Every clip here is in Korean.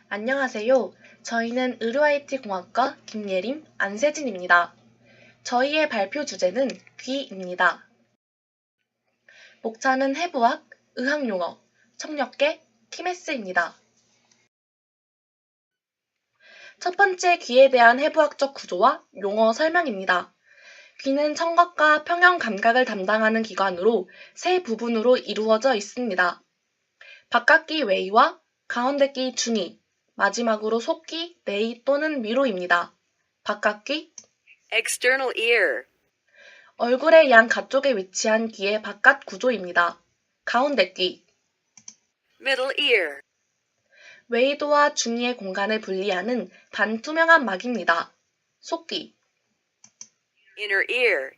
안녕하세요. 저희는 의료-IT 공학과 김예림, 안세진입니다. 저희의 발표 주제는 귀입니다. 목차는 해부학, 의학용어, 청력계, 키메스입니다. 첫 번째 귀에 대한 해부학적 구조와 용어 설명입니다. 귀는 청각과 평형 감각을 담당하는 기관으로 세 부분으로 이루어져 있습니다. 바깥귀 외이와 가운데귀 중이, 마지막으로 속귀, 내이 또는 위로입니다. 바깥귀, External ear. 얼굴의 양 가쪽에 위치한 귀의 바깥 구조입니다. 가운데귀, Middle ear. 외이도와 중이의 공간을 분리하는 반투명한 막입니다. 속귀, Inner ear.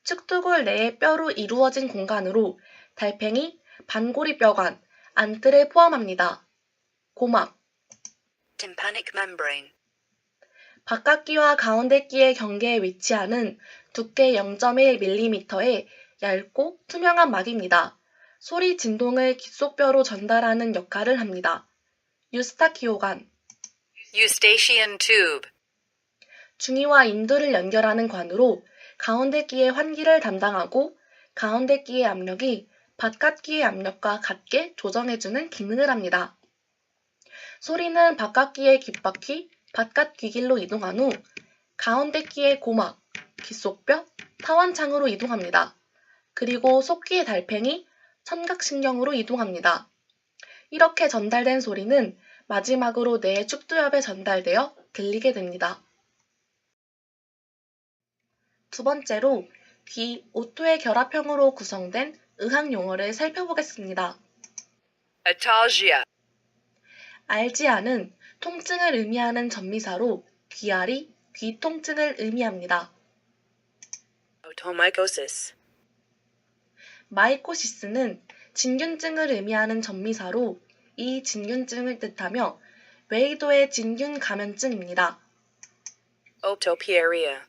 측두골 내의 뼈로 이루어진 공간으로 달팽이, 반고리뼈관, 안뜰을 포함합니다. 고막, Tympanic membrane. 바깥귀와 가운데귀의 경계에 위치하는 두께 0.1mm의 얇고 투명한 막입니다. 소리 진동을 귓속뼈로 전달하는 역할을 합니다. 유스타키오관, Eustachian tube. 중이와 인두를 연결하는 관으로 가운데귀의 환기를 담당하고 가운데귀의 압력이 바깥귀의 압력과 같게 조정해주는 기능을 합니다. 소리는 바깥귀의 귓바퀴, 바깥 귀길로 이동한 후 가운데귀의 고막, 귓속뼈, 타원창으로 이동합니다. 그리고 속귀의 달팽이, 청각신경으로 이동합니다. 이렇게 전달된 소리는 마지막으로 뇌의 축두엽에 전달되어 들리게 됩니다. 두 번째로 귀, 오토의 결합형으로 구성된 의학 용어를 살펴보겠습니다. Ataxia. 알지아는 통증을 의미하는 전미사로 귀앓이, 귀통증을 의미합니다. Otomycosis. 마이코시스는 진균증을 의미하는 전미사로 이 진균증을 뜻하며 외이도의 진균 감염증입니다. Optopieria.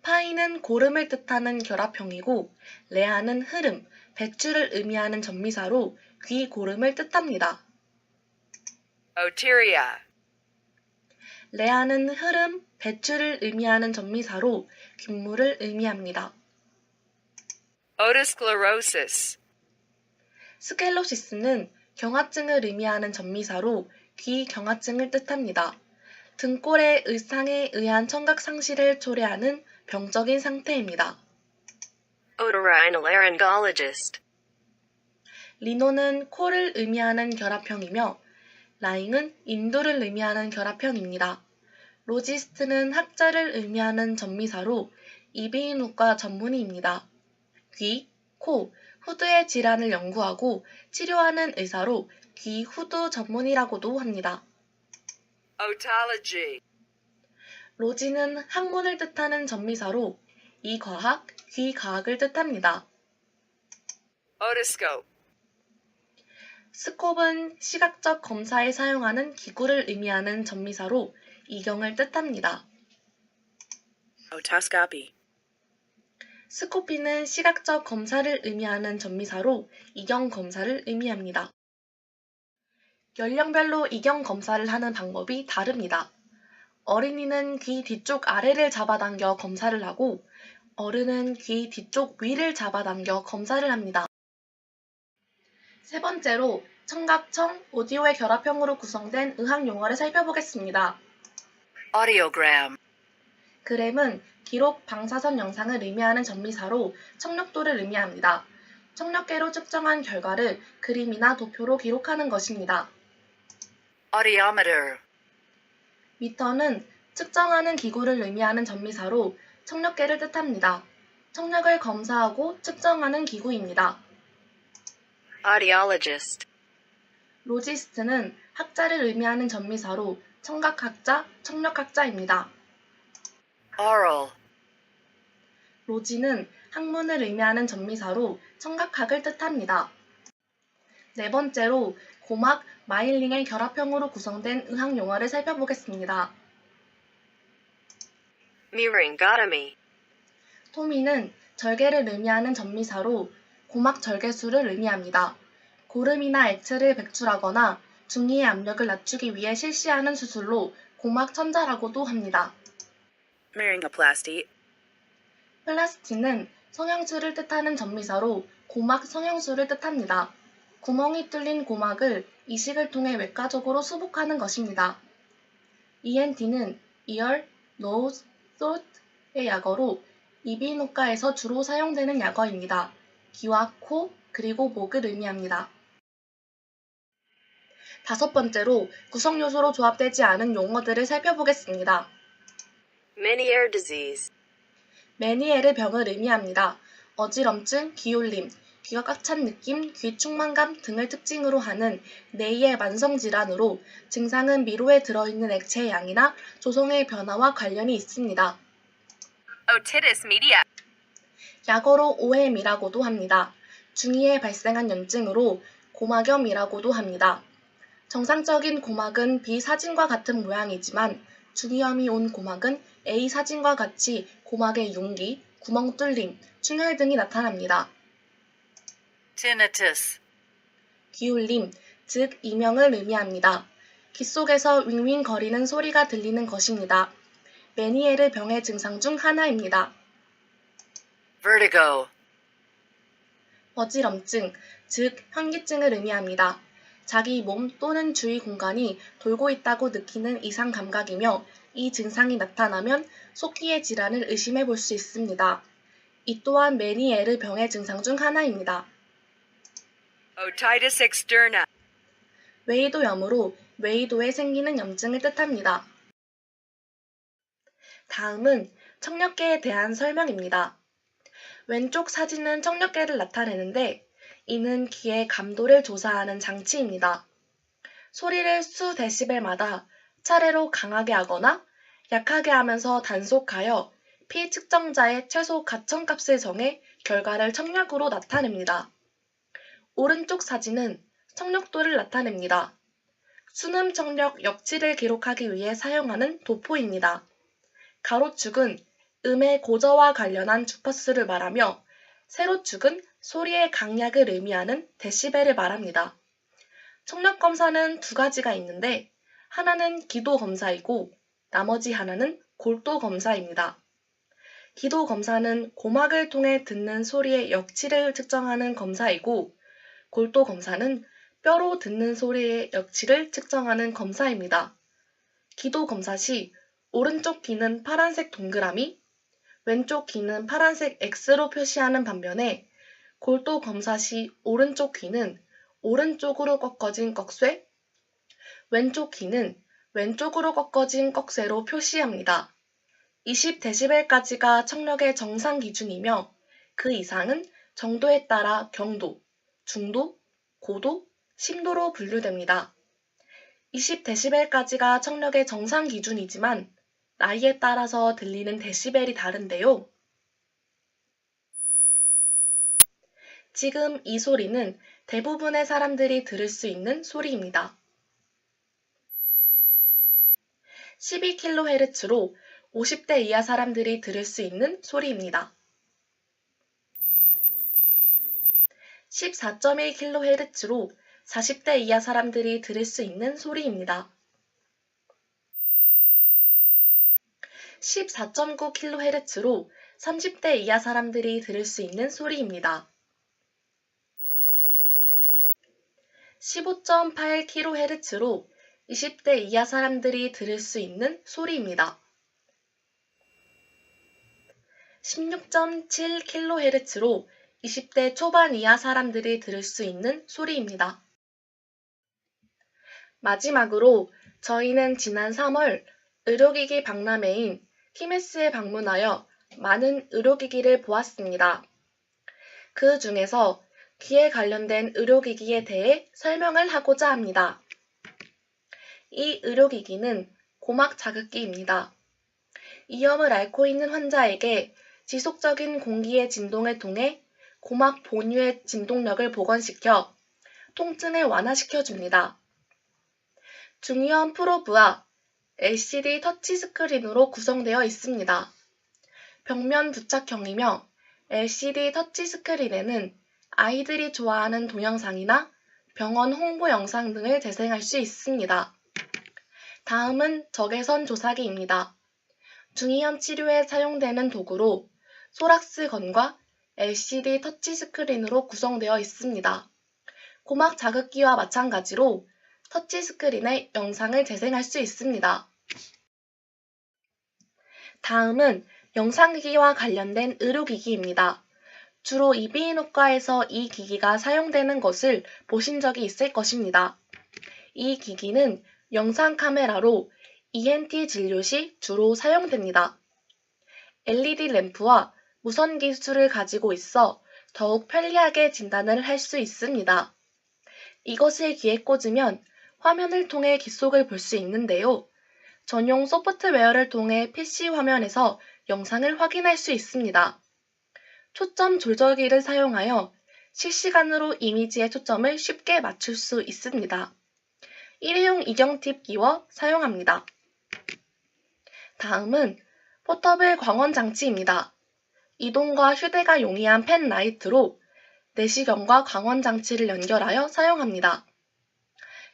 파이는 고름을 뜻하는 결합형이고 레아는 흐름, 배출을 의미하는 전미사로 귀 고름을 뜻합니다. Oteria. 레아는 흐름, 배출을 의미하는 전미사로 귓물을 의미합니다. Otosclerosis. 스켈로시스는 경화증을 의미하는 전미사로 귀 경화증을 뜻합니다. 등골의 의상에 의한 청각 상실을 초래하는 병적인 상태입니다. Otorhinolaryngologist. 리노는 코를 의미하는 결합형이며 라잉은 인두를 의미하는 결합형입니다. 로지스트는 학자를 의미하는 전미사로 이비인후과 전문의입니다. 귀, 코, 후두의 질환을 연구하고 치료하는 의사로 귀, 후두 전문의라고도 합니다. Otology. 로지는 학문을 뜻하는 전미사로 이과학, 귀과학을 뜻합니다. Otoscope. 스콥은 시각적 검사에 사용하는 기구를 의미하는 전미사로 이경을 뜻합니다. Otoscopy. 스코피는 시각적 검사를 의미하는 전미사로 이경 검사를 의미합니다. 연령별로 이경 검사를 하는 방법이 다릅니다. 어린이는 귀 뒤쪽 아래를 잡아당겨 검사를 하고 어른은 귀 뒤쪽 위를 잡아당겨 검사를 합니다. 세 번째로 청각청, 오디오의 결합형으로 구성된 의학 용어를 살펴보겠습니다. Audiogram. 그램은 기록, 방사선 영상을 의미하는 전미사로 청력도를 의미합니다. 청력계로 측정한 결과를 그림이나 도표로 기록하는 것입니다. Audiometer. 미터는 측정하는 기구를 의미하는 전미사로 청력계를 뜻합니다. 청력을 검사하고 측정하는 기구입니다. Audiologist. 로지스트는 학자를 의미하는 전미사로 청각학자, 청력학자입니다. Oral. 로지는 학문을 의미하는 전미사로 청각학을 뜻합니다. 네 번째로 고막, 마일링의 결합형으로 구성된 의학 용어를 살펴보겠습니다. Myringotomy. 토미는 절개를 의미하는 전미사로 고막 절개술을 의미합니다. 고름이나 액체를 배출하거나 중이의 압력을 낮추기 위해 실시하는 수술로 고막 천자라고도 합니다. Laryngoplasty. 플라스티는 성형술을 뜻하는 전미사로 고막 성형술을 뜻합니다. 구멍이 뚫린 고막을 이식을 통해 외과적으로 수복하는 것입니다. ENT는 Ear, Nose, Throat의 약어로 이비인후과에서 주로 사용되는 약어입니다. 귀와 코, 그리고 목을 의미합니다. 다섯 번째로 구성요소로 조합되지 않은 용어들을 살펴보겠습니다. Meniere disease. 메니에르 병을 의미합니다. 어지럼증, 기울림, 귀가 꽉 찬 느낌, 귀 충만감 등을 특징으로 하는 뇌의 만성질환으로 증상은 미로에 들어있는 액체의 양이나 조성의 변화와 관련이 있습니다. Otitis media. 약어로 OM이라고도 합니다. 중이에 발생한 염증으로 고막염이라고도 합니다. 정상적인 고막은 B 사진과 같은 모양이지만 중이염이 온 고막은 A 사진과 같이 고막의 융기, 구멍 뚫림, 충혈 등이 나타납니다. Tinnitus. 기울림, 즉 이명을 의미합니다. 귀 속에서 윙윙거리는 소리가 들리는 것입니다. 메니에르 병의 증상 중 하나입니다. Vertigo. 어지럼증, 즉 현기증을 의미합니다. 자기 몸 또는 주위 공간이 돌고 있다고 느끼는 이상 감각이며 이 증상이 나타나면 속기의 질환을 의심해 볼 수 있습니다. 이 또한 메니에르 병의 증상 중 하나입니다. Otitis externa. 웨이도염으로 웨이도에 생기는 염증을 뜻합니다. 다음은 청력계에 대한 설명입니다. 왼쪽 사진은 청력계를 나타내는데 이는 귀의 감도를 조사하는 장치입니다. 소리를 수 데시벨마다 차례로 강하게 하거나 약하게 하면서 단속하여 피 측정자의 최소 가청값을 정해 결과를 청력으로 나타냅니다. 오른쪽 사진은 청력도를 나타냅니다. 수능 청력 역치를 기록하기 위해 사용하는 도포입니다. 가로축은 음의 고저와 관련한 주파수를 말하며 세로축은 소리의 강약을 의미하는 데시벨을 말합니다. 청력 검사는 두 가지가 있는데 하나는 기도 검사이고 나머지 하나는 골도 검사입니다. 기도 검사는 고막을 통해 듣는 소리의 역치를 측정하는 검사이고 골도 검사는 뼈로 듣는 소리의 역치를 측정하는 검사입니다. 기도 검사 시 오른쪽 귀는 파란색 동그라미, 왼쪽 귀는 파란색 X로 표시하는 반면에 골도 검사 시 오른쪽 귀는 오른쪽으로 꺾어진 꺽쇠, 왼쪽 귀는 왼쪽으로 꺾어진 꺽쇠로 표시합니다. 20데시벨까지가 청력의 정상 기준이며 그 이상은 정도에 따라 경도, 중도, 고도, 심도로 분류됩니다. 20데시벨까지가 청력의 정상 기준이지만 나이에 따라서 들리는 데시벨이 다른데요. 지금 이 소리는 대부분의 사람들이 들을 수 있는 소리입니다. 12kHz로 50대 이하 사람들이 들을 수 있는 소리입니다. 14.1kHz로 40대 이하 사람들이 들을 수 있는 소리입니다. 14.9kHz로 30대 이하 사람들이 들을 수 있는 소리입니다. 15.8kHz로 20대 이하 사람들이 들을 수 있는 소리입니다. 16.7kHz로 20대 초반 이하 사람들이 들을 수 있는 소리입니다. 마지막으로 저희는 지난 3월 의료기기 박람회인 키메스에 방문하여 많은 의료기기를 보았습니다. 그 중에서 귀에 관련된 의료기기에 대해 설명을 하고자 합니다. 이 의료기기는 고막 자극기입니다. 이염을 앓고 있는 환자에게 지속적인 공기의 진동을 통해 고막 본유의 진동력을 복원시켜 통증을 완화시켜줍니다. 중이염 프로브와 LCD 터치스크린으로 구성되어 있습니다. 벽면 부착형이며 LCD 터치스크린에는 아이들이 좋아하는 동영상이나 병원 홍보 영상 등을 재생할 수 있습니다. 다음은 적외선 조사기입니다. 중이염 치료에 사용되는 도구로 소락스건과 LCD 터치스크린으로 구성되어 있습니다. 고막 자극기와 마찬가지로 터치스크린에 영상을 재생할 수 있습니다. 다음은 영상기기와 관련된 의료기기입니다. 주로 이비인후과에서 이 기기가 사용되는 것을 보신 적이 있을 것입니다. 이 기기는 영상 카메라로 ENT 진료 시 주로 사용됩니다. LED 램프와 무선 기술을 가지고 있어 더욱 편리하게 진단을 할 수 있습니다. 이것을 귀에 꽂으면 화면을 통해 귓속을 볼 수 있는데요. 전용 소프트웨어를 통해 PC 화면에서 영상을 확인할 수 있습니다. 초점 조절기를 사용하여 실시간으로 이미지의 초점을 쉽게 맞출 수 있습니다. 일회용 이경팁 끼워 사용합니다. 다음은 포터블 광원 장치입니다. 이동과 휴대가 용이한 펜라이트로 내시경과 광원 장치를 연결하여 사용합니다.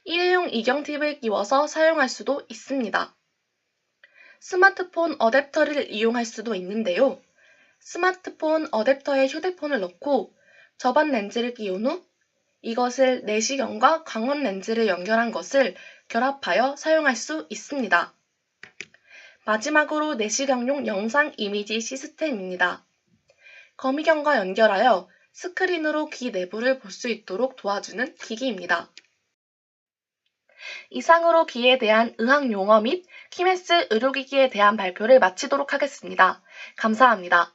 일회용 이경팁을 끼워서 사용할 수도 있습니다. 스마트폰 어댑터를 이용할 수도 있는데요. 스마트폰 어댑터에 휴대폰을 넣고 접안 렌즈를 끼운 후 이것을 내시경과 광원 렌즈를 연결한 것을 결합하여 사용할 수 있습니다. 마지막으로 내시경용 영상 이미지 시스템입니다. 거미경과 연결하여 스크린으로 귀 내부를 볼 수 있도록 도와주는 기기입니다. 이상으로 귀에 대한 의학 용어 및 키메스 의료기기에 대한 발표를 마치도록 하겠습니다. 감사합니다.